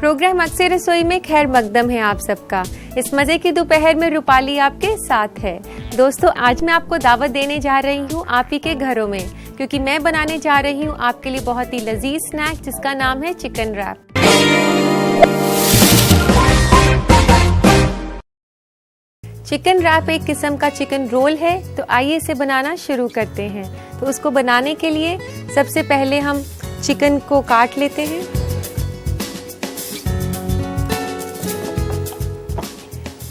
Programme अक्सर रसोई में खैर मकदम है आप सबका। इस मजे की दोपहर में रूपाली आपके साथ है। दोस्तों, आज मैं आपको दावत देने जा रही हूँ आप ही के घरों में, क्योंकि मैं बनाने जा रही हूँ आपके लिए बहुत ही लजीज स्नैक जिसका नाम है चिकन रैप। चिकन रैप एक किस्म का चिकन रोल है, तो आइए इसे बनाना शुरू करते हैं। तो उसको बनाने के लिए सबसे पहले हम चिकन को काट लेते हैं।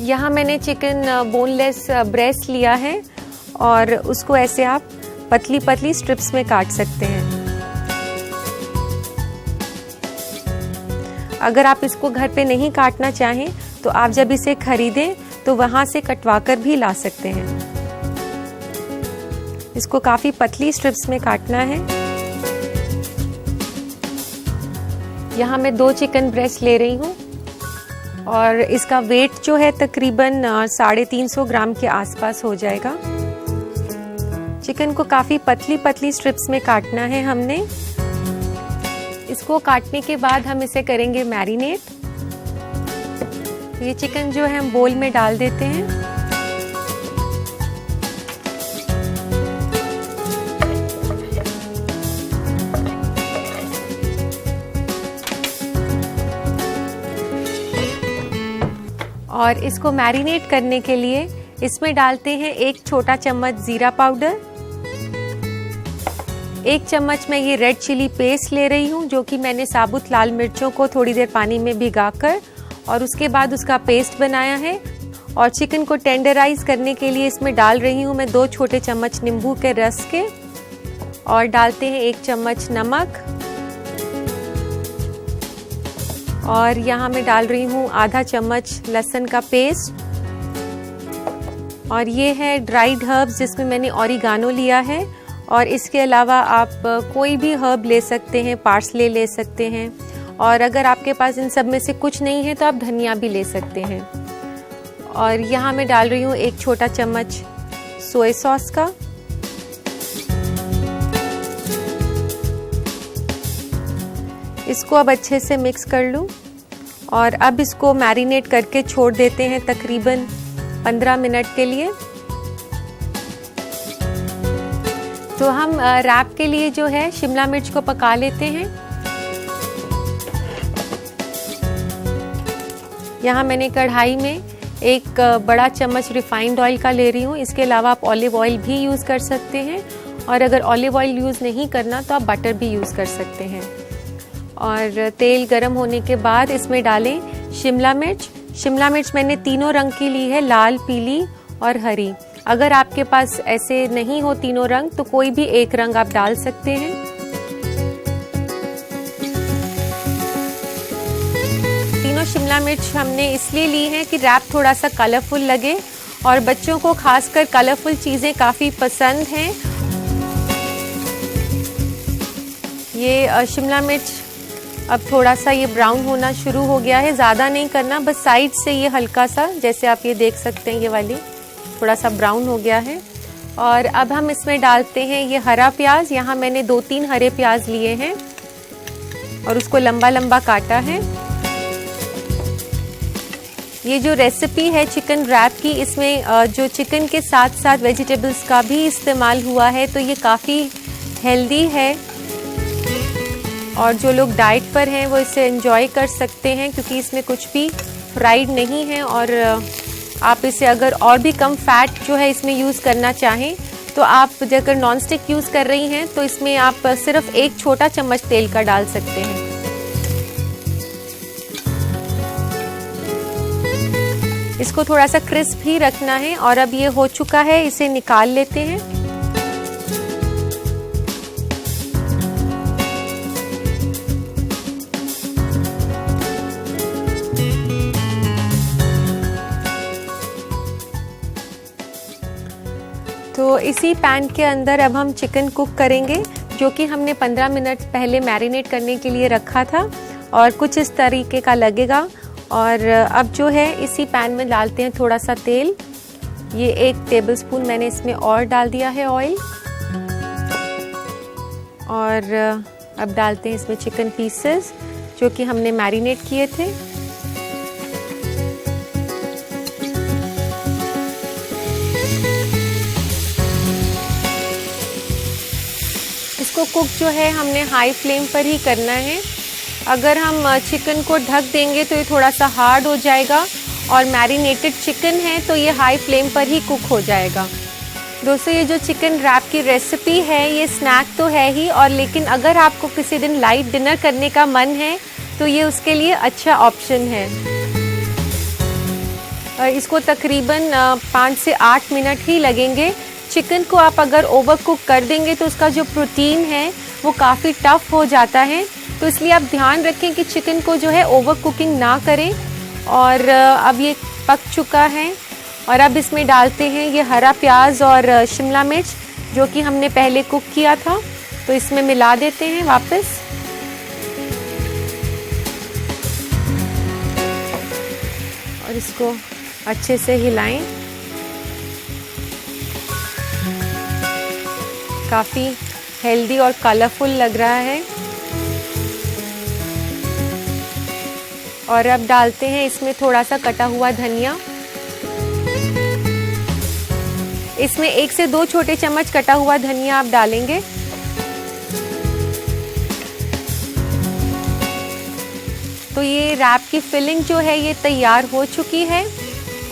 यहाँ मैंने चिकन बोनलेस ब्रेस्ट लिया है और उसको ऐसे आप पतली पतली स्ट्रिप्स में काट सकते हैं। अगर आप इसको घर पे नहीं काटना चाहें तो आप जब इसे खरीदें तो वहां से कटवा कर भी ला सकते हैं। इसको काफी पतली स्ट्रिप्स में काटना है। यहाँ मैं 2 चिकन ब्रेस्ट ले रही हूँ और इसका वेट जो है तकरीबन 350 ग्राम के आसपास हो जाएगा। चिकन को काफी पतली पतली स्ट्रिप्स में काटना है हमने। इसको काटने के बाद हम इसे करेंगे मैरिनेट। ये चिकन जो है हम बोल में डाल देते हैं। और इसको मैरिनेट करने के लिए इसमें डालते हैं 1 छोटा चम्मच जीरा पाउडर, 1 चम्मच मैं ये रेड चिली पेस्ट ले रही हूँ, जो कि मैंने साबुत लाल मिर्चों को थोड़ी देर पानी में भिगाकर और उसके बाद उसका पेस्ट बनाया है। और चिकन को टेंडराइज करने के लिए इसमें डाल रही हूँ मैं 2 छोटे चम्मच नींबू के रस के, और डालते हैं 1 चम्मच नमक, और यहाँ मैं डाल रही हूँ आधा चम्मच लहसुन का पेस्ट, और ये है ड्राइड हर्ब्स जिसमें मैंने ओरिगानो लिया है। और इसके अलावा आप कोई भी हर्ब ले सकते हैं, पार्सले ले सकते हैं, और अगर आपके पास इन सब में से कुछ नहीं है तो आप धनिया भी ले सकते हैं। और यहाँ मैं डाल रही हूँ 1 छोटा चम्मच सोया सॉस का, इसको अब अच्छे से मिक्स कर लूँ। और अब इसको मैरिनेट करके छोड़ देते हैं तकरीबन 15 मिनट के लिए। तो हम रैप के लिए जो है शिमला मिर्च को पका लेते हैं। यहाँ मैंने कढ़ाई में 1 बड़ा चम्मच रिफाइंड ऑयल का ले रही हूँ। इसके अलावा आप ऑलिव ऑयल भी यूज़ कर सकते हैं, और अगर ऑलिव ऑयल यूज़ नहीं करना तो आप बटर भी यूज़ कर सकते हैं। और तेल गरम होने के बाद इसमें डालें शिमला मिर्च। शिमला मिर्च मैंने तीनों रंग की ली है, लाल, पीली और हरी। अगर आपके पास ऐसे नहीं हो तीनों रंग तो कोई भी एक रंग आप डाल सकते हैं। तीनों शिमला मिर्च हमने इसलिए ली है कि रैप थोड़ा सा कलरफुल लगे, और बच्चों को खासकर कलरफुल चीज़ें काफ़ी पसंद हैं। ये शिमला मिर्च अब थोड़ा सा ये ब्राउन होना शुरू हो गया है, ज़्यादा नहीं करना, बस साइड से ये हल्का सा, जैसे आप ये देख सकते हैं ये वाली थोड़ा सा ब्राउन हो गया है। और अब हम इसमें डालते हैं ये हरा प्याज। यहाँ मैंने 2-3 हरे प्याज लिए हैं और उसको लंबा लंबा काटा है। ये जो रेसिपी है चिकन रैप की, इसमें जो चिकन के साथ साथ वेजिटेबल्स का भी इस्तेमाल हुआ है, तो ये काफ़ी हेल्दी है और जो लोग डाइट पर हैं वो इसे एंजॉय कर सकते हैं, क्योंकि इसमें कुछ भी फ्राइड नहीं है। और आप इसे अगर और भी कम फैट जो है इसमें यूज़ करना चाहें तो आप अगर नॉन स्टिक यूज़ कर रही हैं तो इसमें आप सिर्फ 1 छोटा चम्मच तेल का डाल सकते हैं। इसको थोड़ा सा क्रिस्प ही रखना है। और अब ये हो चुका है, इसे निकाल लेते हैं। तो इसी पैन के अंदर अब हम चिकन कुक करेंगे, जो कि हमने 15 मिनट पहले मैरिनेट करने के लिए रखा था, और कुछ इस तरीके का लगेगा। और अब जो है इसी पैन में डालते हैं थोड़ा सा तेल। ये 1 टेबलस्पून मैंने इसमें और डाल दिया है ऑयल। और अब डालते हैं इसमें चिकन पीसेस जो कि हमने मैरिनेट किए थे। इसको कुक जो है हमने हाई फ्लेम पर ही करना है। अगर हम चिकन को ढक देंगे तो ये थोड़ा सा हार्ड हो जाएगा, और मैरिनेटेड चिकन है तो ये हाई फ्लेम पर ही कुक हो जाएगा। दोस्तों, ये जो चिकन रैप की रेसिपी है ये स्नैक तो है ही, और लेकिन अगर आपको किसी दिन लाइट डिनर करने का मन है तो ये उसके लिए अच्छा ऑप्शन है। इसको तकरीबन 5 से 8 मिनट ही लगेंगे। चिकन को आप अगर ओवर कुक कर देंगे तो उसका जो प्रोटीन है वो काफ़ी टफ हो जाता है, तो इसलिए आप ध्यान रखें कि चिकन को जो है ओवर कुकिंग ना करें। और अब ये पक चुका है, और अब इसमें डालते हैं ये हरा प्याज और शिमला मिर्च जो कि हमने पहले कुक किया था, तो इसमें मिला देते हैं वापस। और इसको अच्छे से हिलाएं। काफ़ी हेल्दी और कलरफुल लग रहा है। और अब डालते हैं इसमें थोड़ा सा कटा हुआ धनिया। इसमें 1 से 2 छोटे चम्मच कटा हुआ धनिया आप डालेंगे। तो ये रैप की फिलिंग जो है ये तैयार हो चुकी है,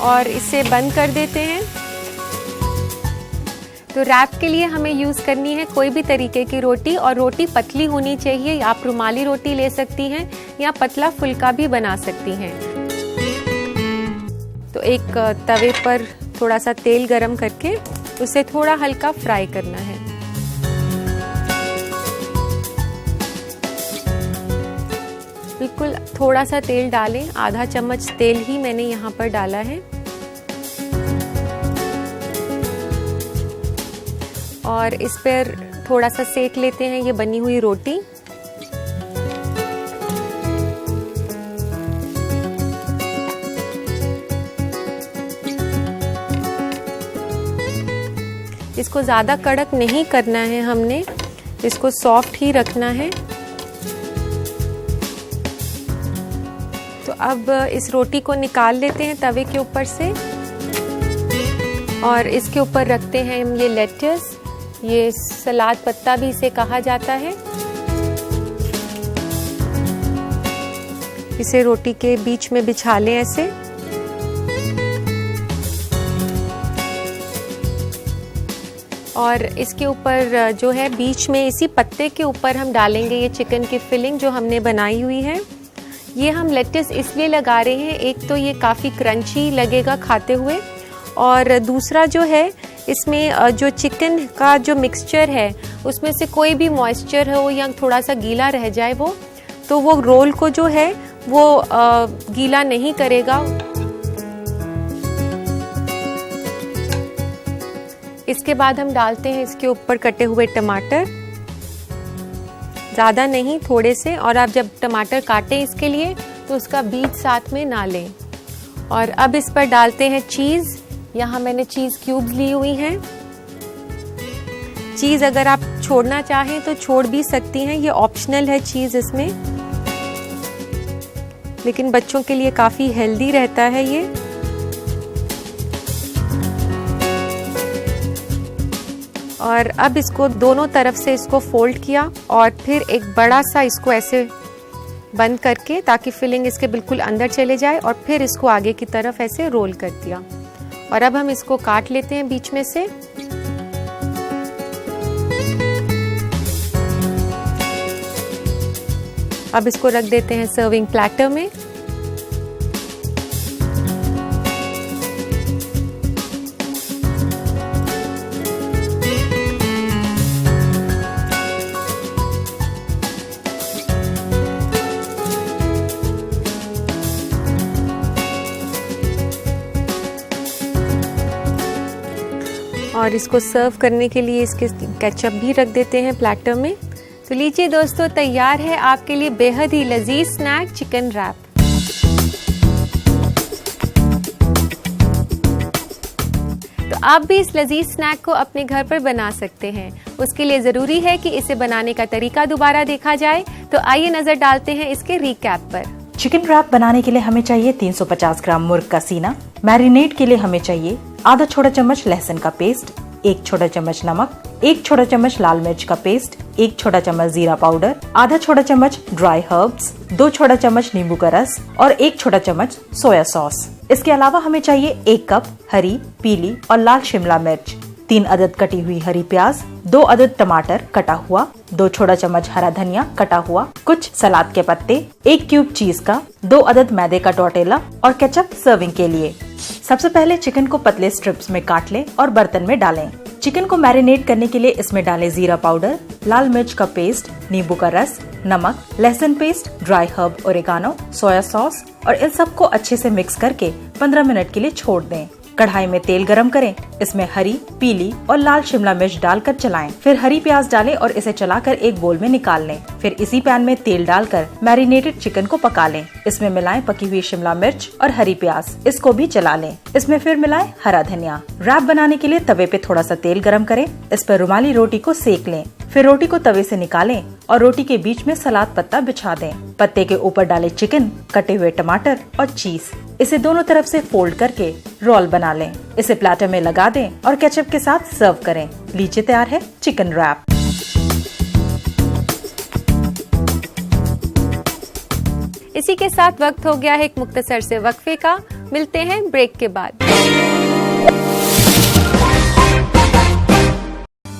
और इसे बंद कर देते हैं। तो रैप के लिए हमें यूज़ करनी है कोई भी तरीके की रोटी, और रोटी पतली होनी चाहिए। आप रुमाली रोटी ले सकती हैं या पतला फुल्का भी बना सकती हैं। तो एक तवे पर थोड़ा सा तेल गरम करके उसे थोड़ा हल्का फ्राई करना है। बिल्कुल थोड़ा सा तेल डालें, आधा चम्मच तेल ही मैंने यहाँ पर डाला है। और इस पर थोड़ा सा सेक लेते हैं ये बनी हुई रोटी। इसको ज़्यादा कड़क नहीं करना है हमने, इसको सॉफ्ट ही रखना है। तो अब इस रोटी को निकाल लेते हैं तवे के ऊपर से, और इसके ऊपर रखते हैं हम ये लेट्स। ये सलाद पत्ता भी इसे कहा जाता है। इसे रोटी के बीच में बिछा लें ऐसे। और इसके ऊपर जो है बीच में इसी पत्ते के ऊपर हम डालेंगे ये चिकन की फिलिंग जो हमने बनाई हुई है। ये हम लेट्स इसलिए लगा रहे हैं, एक तो ये काफ़ी क्रंची लगेगा खाते हुए, और दूसरा जो है इसमें जो चिकन का जो मिक्सचर है उसमें से कोई भी मॉइस्चर हो या थोड़ा सा गीला रह जाए तो वो रोल को जो है वो गीला नहीं करेगा। इसके बाद हम डालते हैं इसके ऊपर कटे हुए टमाटर, ज़्यादा नहीं थोड़े से। और आप जब टमाटर काटें इसके लिए तो उसका बीज साथ में ना लें। और अब इस पर डालते हैं चीज़। यहाँ मैंने चीज़ क्यूब्स ली हुई हैं। चीज़ अगर आप छोड़ना चाहें तो छोड़ भी सकती हैं, ये ऑप्शनल है चीज़ इसमें, लेकिन बच्चों के लिए काफ़ी हेल्दी रहता है ये। और अब इसको दोनों तरफ से इसको फोल्ड किया, और फिर एक बड़ा सा इसको ऐसे बंद करके ताकि फिलिंग इसके बिल्कुल अंदर चले जाए, और फिर इसको आगे की तरफ ऐसे रोल कर दिया। और अब हम इसको काट लेते हैं बीच में से। अब इसको रख देते हैं सर्विंग प्लेटर में। और इसको सर्व करने के लिए इसके केचप भी रख देते हैं प्लेटर में। तो लीजिए दोस्तों, तैयार है आपके लिए बेहद ही लजीज स्नैक चिकन रैप। तो आप भी इस लजीज स्नैक को अपने घर पर बना सकते हैं। उसके लिए जरूरी है कि इसे बनाने का तरीका दोबारा देखा जाए। तो आइए नजर डालते हैं इसके रिकैप पर। चिकन रैप बनाने के लिए हमें चाहिए 350 ग्राम मुर्ग का सीना। मैरिनेट के लिए हमें चाहिए आधा छोटा चम्मच लहसुन का पेस्ट, 1 छोटा चम्मच नमक, 1 छोटा चम्मच लाल मिर्च का पेस्ट, 1 छोटा चम्मच जीरा पाउडर, आधा छोटा चम्मच ड्राई हर्ब्स, 2 छोटा चम्मच नींबू का रस और 1 छोटा चम्मच सोया सॉस। इसके अलावा हमें चाहिए 1 कप हरी, पीली और लाल शिमला मिर्च, 3 अदद कटी हुई हरी प्याज, 2 अदद टमाटर कटा हुआ, 2 छोटा चम्मच हरा धनिया कटा हुआ, कुछ सलाद के पत्ते, 1 क्यूब चीज का, 2 अदद मैदे का टोर्टेला और केचप सर्विंग के लिए। सबसे पहले चिकन को पतले स्ट्रिप्स में काट लें और बर्तन में डालें। चिकन को मैरिनेट करने के लिए इसमें डालें जीरा पाउडर, लाल मिर्च का पेस्ट, नींबू का रस, नमक, लहसुन paste, dry herb, oregano, soya sauce और इन सबको अच्छे से मिक्स करके 15 मिनट के लिए छोड़ दें। कढ़ाई में तेल गरम करें, इसमें हरी, पीली और लाल शिमला मिर्च डालकर चलाएं। फिर हरी प्याज डालें और इसे चलाकर एक बोल में निकाल लें। फिर इसी पैन में तेल डालकर मैरिनेटेड चिकन को पका लें। इसमें मिलाएं पकी हुई शिमला मिर्च और हरी प्याज, इसको भी चला लें। इसमें फिर मिलाएं हरा धनिया। रैप बनाने के लिए तवे पे थोड़ा सा तेल गरम करें, इस पर रुमाली रोटी को सेक लें। फिर रोटी को तवे से निकालें और रोटी के बीच में सलाद पत्ता बिछा दें। पत्ते के ऊपर डालें चिकन, कटे हुए टमाटर और चीज। इसे दोनों तरफ से फोल्ड करके रोल बना लें। इसे प्लेटर में लगा दें और केचप के साथ सर्व करें। लीजिए, तैयार है चिकन रैप। इसी के साथ वक्त हो गया है एक मुख्तसर से वक्फे का। मिलते हैं ब्रेक के बाद।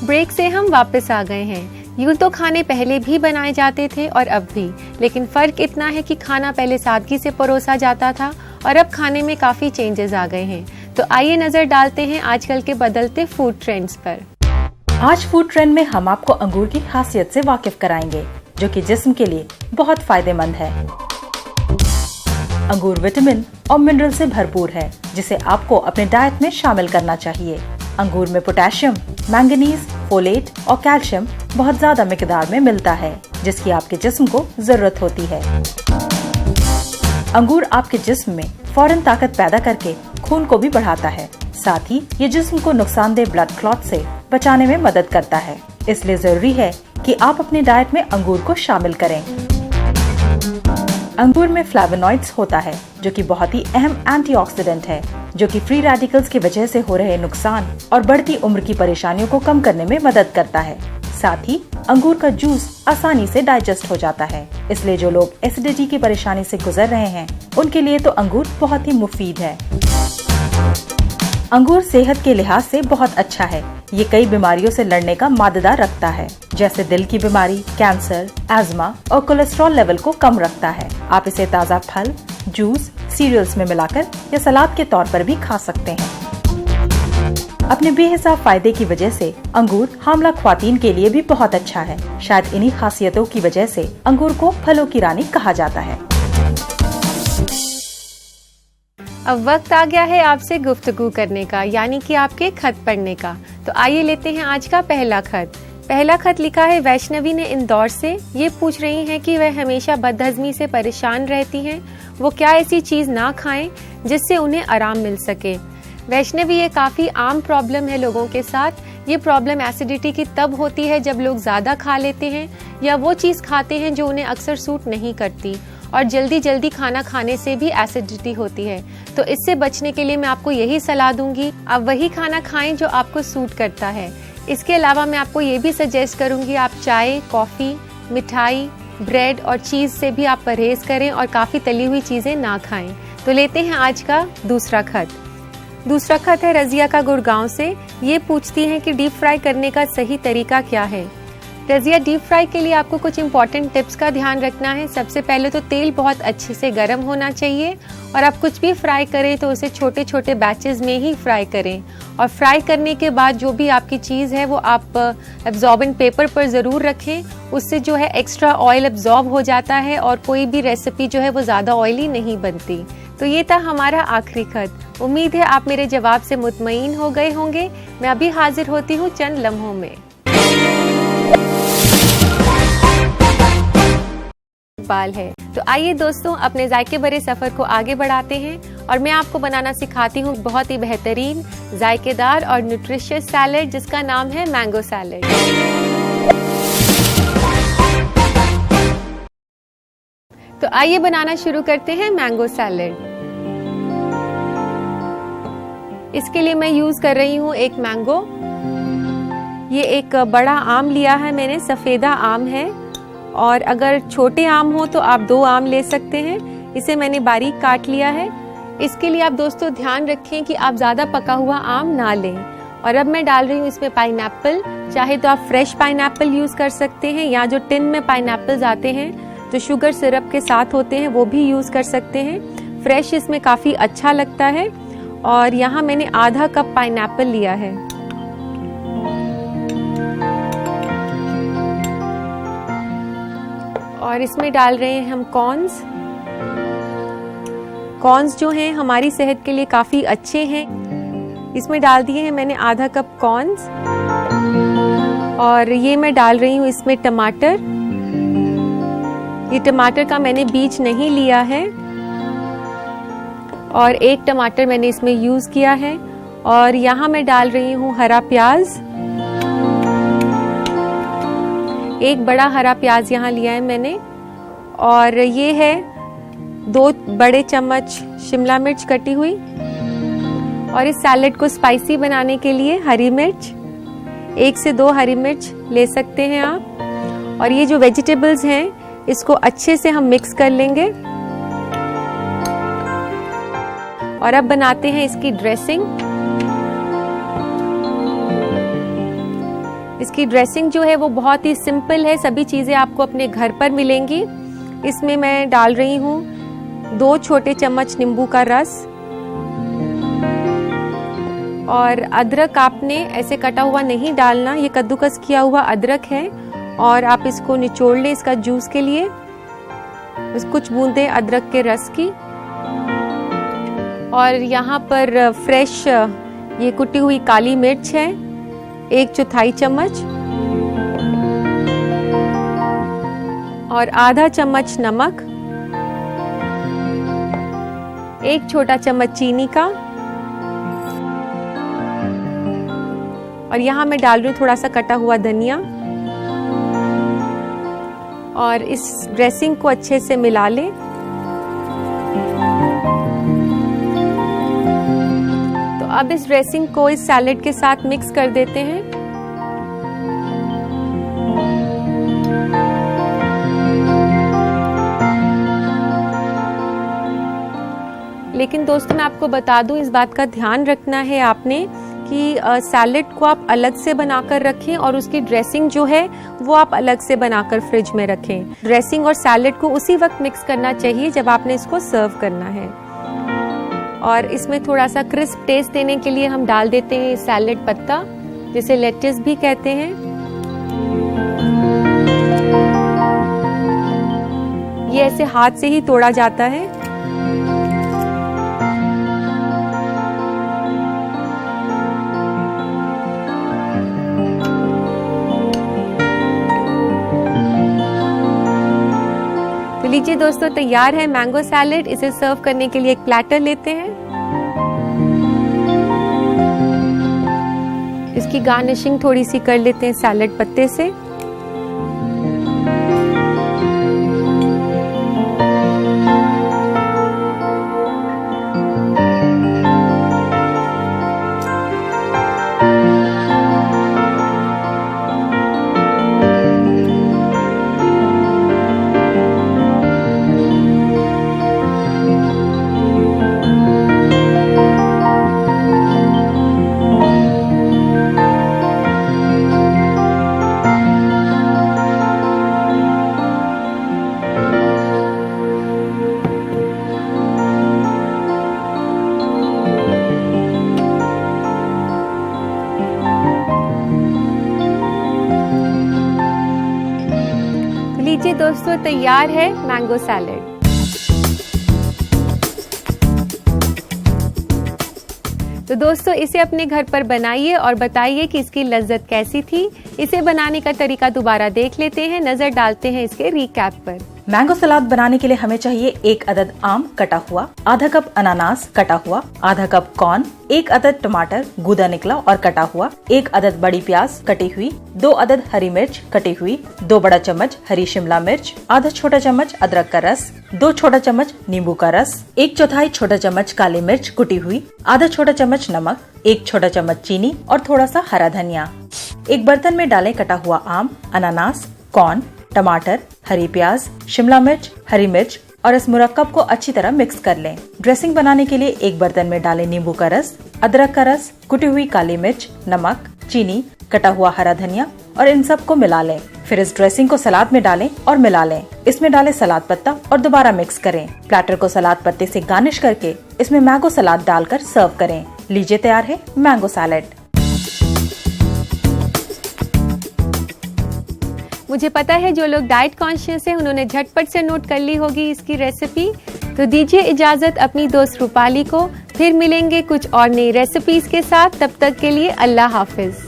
ब्रेक से हम वापस आ गए हैं। यूं तो खाने पहले भी बनाए जाते थे और अब भी, लेकिन फर्क इतना है कि खाना पहले सादगी से परोसा जाता था और अब खाने में काफी चेंजेस आ गए हैं। तो आइए नजर डालते हैं आजकल के बदलते फूड ट्रेंड्स पर। आज फूड ट्रेंड में हम आपको अंगूर की खासियत से वाकिफ कराएंगे, जो कि जिस्म के लिए बहुत फायदेमंद है। अंगूर विटामिन और मिनरल से भरपूर है, जिसे आपको अपने डाइट में शामिल करना चाहिए। अंगूर में पोटेशियम, मैंगनीज, फोलेट और कैल्शियम बहुत ज्यादा मिकदार में मिलता है, जिसकी आपके जिस्म को जरूरत होती है। अंगूर आपके जिस्म में फौरन ताकत पैदा करके खून को भी बढ़ाता है। साथ ही ये जिस्म को नुकसानदेह ब्लड क्लॉट से बचाने में मदद करता है। इसलिए जरूरी है कि आप अपने डाइट में अंगूर को शामिल करें। अंगूर में फ्लेवोनॉइड्स होता है, जो कि बहुत ही अहम एंटीऑक्सीडेंट है, जो कि फ्री रेडिकल्स की वजह से हो रहे नुकसान और बढ़ती उम्र की परेशानियों को कम करने में मदद करता है। साथ ही अंगूर का जूस आसानी से डाइजेस्ट हो जाता है। इसलिए जो लोग एसिडिटी की परेशानी से गुजर रहे हैं, उनके लिए तो अंगूर बहुत ही मुफीद है। अंगूर सेहत के लिहाज से बहुत अच्छा है। ये कई बीमारियों से लड़ने का माददा रखता है, जैसे दिल की बीमारी, कैंसर, एस्मा और कोलेस्ट्रॉल लेवल को कम रखता है। आप इसे ताज़ा फल, जूस, सीरियल्स में मिलाकर या सलाद के तौर पर भी खा सकते हैं। अपने बेहिसाब फायदे की वजह से अंगूर हामला ख्वातीन के लिए भी बहुत अच्छा है। शायद इन्हीं खासियतों की वजह से अंगूर को फलों की रानी कहा जाता है। अब वक्त आ गया है आपसे गुफ्तगू करने का, यानी कि आपके खत पढ़ने का। तो आइए लेते हैं आज का पहला खत। पहला खत लिखा है वैष्णवी ने इंदौर से। ये पूछ रही हैं कि वह हमेशा बदहजमी से परेशान रहती हैं, वो क्या ऐसी चीज ना खाएं जिससे उन्हें आराम मिल सके। वैष्णवी, ये काफी आम प्रॉब्लम है लोगों के साथ। ये प्रॉब्लम एसिडिटी की तब होती है जब लोग ज्यादा खा लेते हैं या वो चीज खाते हैं जो उन्हें अक्सर सूट नहीं करती, और जल्दी जल्दी खाना खाने से भी एसिडिटी होती है। तो इससे बचने के लिए मैं आपको यही सलाह दूंगी, आप वही खाना खाएं जो आपको सूट करता है। इसके अलावा मैं आपको ये भी सजेस्ट करूंगी, आप चाय, कॉफी, मिठाई, ब्रेड और चीज से भी आप परहेज करें और काफी तली हुई चीजें ना खाएं। तो लेते हैं आज का दूसरा खत। दूसरा खत है रजिया का गुड़गांव से। ये पूछती हैं कि डीप फ्राई करने का सही तरीका क्या है। रजिया, डीप फ्राई के लिए आपको कुछ इंपॉर्टेंट टिप्स का ध्यान रखना है। सबसे पहले तो तेल बहुत अच्छे से गर्म होना चाहिए, और आप कुछ भी फ्राई करें तो उसे छोटे छोटे बैचेस में ही फ्राई करें। और फ्राई करने के बाद जो भी आपकी चीज़ है वो आप एब्जॉर्बेंट पेपर पर ज़रूर रखें। उससे जो है एक्स्ट्रा ऑयल एब्जॉर्ब हो जाता है और कोई भी रेसिपी जो है वो ज़्यादा ऑयली नहीं बनती। तो ये था हमारा आखिरी खत। उम्मीद है आप मेरे जवाब से मुतमईन हो गए होंगे। मैं अभी हाजिर होती हूँ चंद लम्हों में। बाल है तो आइए दोस्तों, अपने जायके भरे सफर को आगे बढ़ाते हैं और मैं आपको बनाना सिखाती हूँ बहुत ही बेहतरीन, जायकेदार और न्यूट्रिशियस सैलेड जिसका नाम है मैंगो सैलेड। तो आइए बनाना शुरू करते हैं मैंगो सैलेड। इसके लिए मैं यूज कर रही हूँ एक मैंगो। ये एक बड़ा आम लिया है मैंने, सफेदा आम है, और अगर छोटे आम हो तो आप 2 आम ले सकते हैं। इसे मैंने बारीक काट लिया है। इसके लिए आप दोस्तों ध्यान रखें कि आप ज़्यादा पका हुआ आम ना लें। और अब मैं डाल रही हूँ इसमें पाइनएप्पल। चाहे तो आप फ्रेश पाइनएप्पल यूज़ कर सकते हैं, या जो टिन में पाइनएप्पल्स आते हैं जो शुगर सिरप के साथ होते हैं वो भी यूज़ कर सकते हैं। फ्रेश इसमें काफ़ी अच्छा लगता है। और यहाँ मैंने आधा कप पाइनएप्पल लिया है। और इसमें डाल रहे हैं हम कॉर्न्स। कॉर्न्स जो हैं हमारी सेहत के लिए काफ़ी अच्छे हैं। इसमें डाल दिए हैं मैंने आधा कप कॉर्न्स। और ये मैं डाल रही हूँ इसमें टमाटर। ये टमाटर का मैंने बीज नहीं लिया है, और 1 टमाटर मैंने इसमें यूज़ किया है। और यहाँ मैं डाल रही हूँ हरा प्याज। 1 बड़ा हरा प्याज यहाँ लिया है मैंने। और ये है 2 बड़े चम्मच शिमला मिर्च कटी हुई। और इस सैलेड को स्पाइसी बनाने के लिए हरी मिर्च, 1 से 2 हरी मिर्च ले सकते हैं आप। और ये जो वेजिटेबल्स हैं इसको अच्छे से हम मिक्स कर लेंगे। और अब बनाते हैं इसकी ड्रेसिंग। इसकी ड्रेसिंग जो है वो बहुत ही सिंपल है, सभी चीज़ें आपको अपने घर पर मिलेंगी। इसमें मैं डाल रही हूँ 2 छोटे चम्मच नींबू का रस। और अदरक आपने ऐसे कटा हुआ नहीं डालना, ये कद्दूकस किया हुआ अदरक है। और आप इसको निचोड़ लें इसका जूस के लिए, बस कुछ बूंदें अदरक के रस की। और यहाँ पर फ्रेश ये कुटी हुई काली मिर्च है, 1/4 चम्मच। और आधा चम्मच नमक, 1 छोटा चम्मच चीनी का। और यहाँ मैं डाल रही हूँ थोड़ा सा कटा हुआ धनिया। और इस ड्रेसिंग को अच्छे से मिला लें। तो अब इस ड्रेसिंग को इस सैलेड के साथ मिक्स कर देते हैं। लेकिन दोस्तों मैं आपको बता दूं, इस बात का ध्यान रखना है आपने कि सैलेड को आप अलग से बनाकर रखें और उसकी ड्रेसिंग जो है वो आप अलग से बनाकर फ्रिज में रखें। ड्रेसिंग और सैलेड को उसी वक्त मिक्स करना चाहिए जब आपने इसको सर्व करना है। और इसमें थोड़ा सा क्रिस्प टेस्ट देने के लिए हम डाल देते हैं सैलेड पत्ता, जिसे लेटिस भी कहते हैं। ये ऐसे हाथ से ही तोड़ा जाता है। तो लीजिए दोस्तों, तैयार है मैंगो सैलेड। इसे सर्व करने के लिए एक प्लेटर लेते हैं। इसकी गार्निशिंग थोड़ी सी कर लेते हैं सैलेड पत्ते से। लीजिए दोस्तों, तैयार है मैंगो सैलेड। तो दोस्तों इसे अपने घर पर बनाइए और बताइए कि इसकी लज्जत कैसी थी। इसे बनाने का तरीका दोबारा देख लेते हैं, नजर डालते हैं इसके रिकैप पर। मैंगो सलाद बनाने के लिए हमें चाहिए 1 अदद आम कटा हुआ, आधा कप अनानास कटा हुआ, आधा कप कॉर्न, 1 अदद टमाटर गूदा निकला और कटा हुआ, 1 अदद बड़ी प्याज कटी हुई, 2 अदद हरी मिर्च कटी हुई, 2 बड़ा चम्मच हरी शिमला मिर्च, आधा छोटा चम्मच अदरक का रस, 2 छोटा चम्मच नींबू का रस, 1/4 छोटा चम्मच काली मिर्च कुटी हुई, आधा छोटा चम्मच नमक, 1 छोटा चम्मच चीनी और थोड़ा सा हरा धनिया। एक बर्तन में डालें कटा हुआ आम, अनानास, कॉर्न, टमाटर, हरी प्याज, शिमला मिर्च, हरी मिर्च और इस मुरक्कब को अच्छी तरह मिक्स कर लें। ड्रेसिंग बनाने के लिए एक बर्तन में डालें नींबू का रस, अदरक का रस, कुटी हुई काली मिर्च, नमक, चीनी, कटा हुआ हरा धनिया और इन सब को मिला लें। फिर इस ड्रेसिंग को सलाद में डालें और मिला लें। इसमें डालें सलाद पत्ता और दोबारा मिक्स करें। प्लेटर को सलाद पत्ते से गार्निश करके इसमें मैंगो सलाद डालकर सर्व करें। लीजिए तैयार है मैंगो सैलेड। मुझे पता है जो लोग डाइट कॉन्शियस हैं उन्होंने झटपट से नोट कर ली होगी इसकी रेसिपी। तो दीजिए इजाजत अपनी दोस्त रूपाली को, फिर मिलेंगे कुछ और नई रेसिपीज के साथ। तब तक के लिए अल्लाह हाफिज।